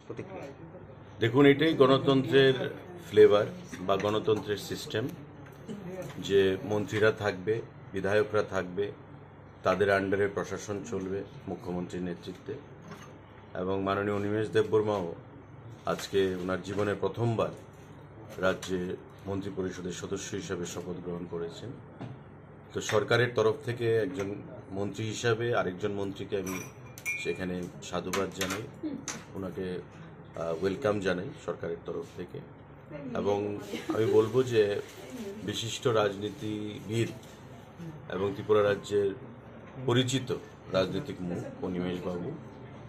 প্রতিক্রিয়া? দেখুন, এটাই গণতন্ত্রের ফ্লেভার বা গণতন্ত্রের সিস্টেম, যে মন্ত্রীরা থাকবে, বিধায়করা থাকবে, তাদের আন্ডারে প্রশাসন চলবে মুখ্যমন্ত্রীর নেতৃত্বে। এবং মাননীয় অনিমেষ দেববর্মাও আজকে ওনার জীবনের প্রথমবার রাজ্যে মন্ত্রিপরিষদের সদস্য হিসাবে শপথ গ্রহণ করেছেন। তো সরকারের তরফ থেকে একজন মন্ত্রী হিসাবে আরেকজন মন্ত্রীকে আমি সেখানে সাধুবাদ জানাই, ওনাকে ওয়েলকাম জানাই সরকারের তরফ থেকে। এবং আমি বলবো যে বিশিষ্ট রাজনীতিবিদ এবং ত্রিপুরা রাজ্যের পরিচিত রাজনৈতিক মুখ অনিমেষ বাবু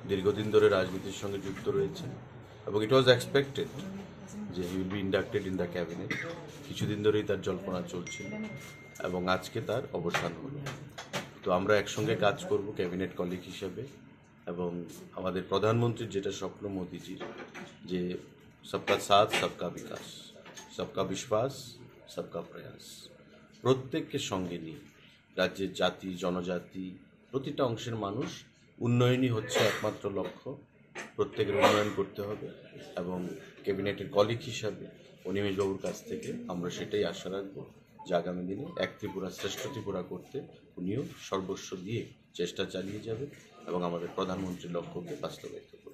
দীর্ঘদিন ধরে রাজনীতির সঙ্গে যুক্ত রয়েছেন এবং ইট ওয়াজ এক্সপেক্টেড যে he will be inducted in the cabinet. কিছুদিন ধরেই তার জল্পনা চলছিল এবং আজকে তার অবসান হলো। তো আমরা একসঙ্গে কাজ করব ক্যাবিনেট কলিগ হিসেবে। এবং আমাদের প্রধানমন্ত্রীর যেটা স্বপ্ন মোদিজির, যে সবকা সাথ সবকা বিকাশ, সবকা বিশ্বাস সবকা প্রয়াস, প্রত্যেককে সঙ্গে নিয়ে রাজ্যের জাতি জনজাতি প্রতিটা অংশের মানুষ উন্নয়নই হচ্ছে একমাত্র লক্ষ্য। প্রত্যেকের উন্নয়ন করতে হবে এবং ক্যাবিনেটের কলিগ হিসাবে অনিমেষবাবুর কাছ থেকে আমরা সেটাই আশা রাখবো যে আগামী দিনে এক ত্রিপুরা শ্রেষ্ঠ ত্রিপুরা করতে উনিও সর্বস্ব দিয়ে চেষ্টা চালিয়ে যাবে এবং আমাদের প্রধানমন্ত্রীর লক্ষ্যকে বাস্তবায়িত করবে।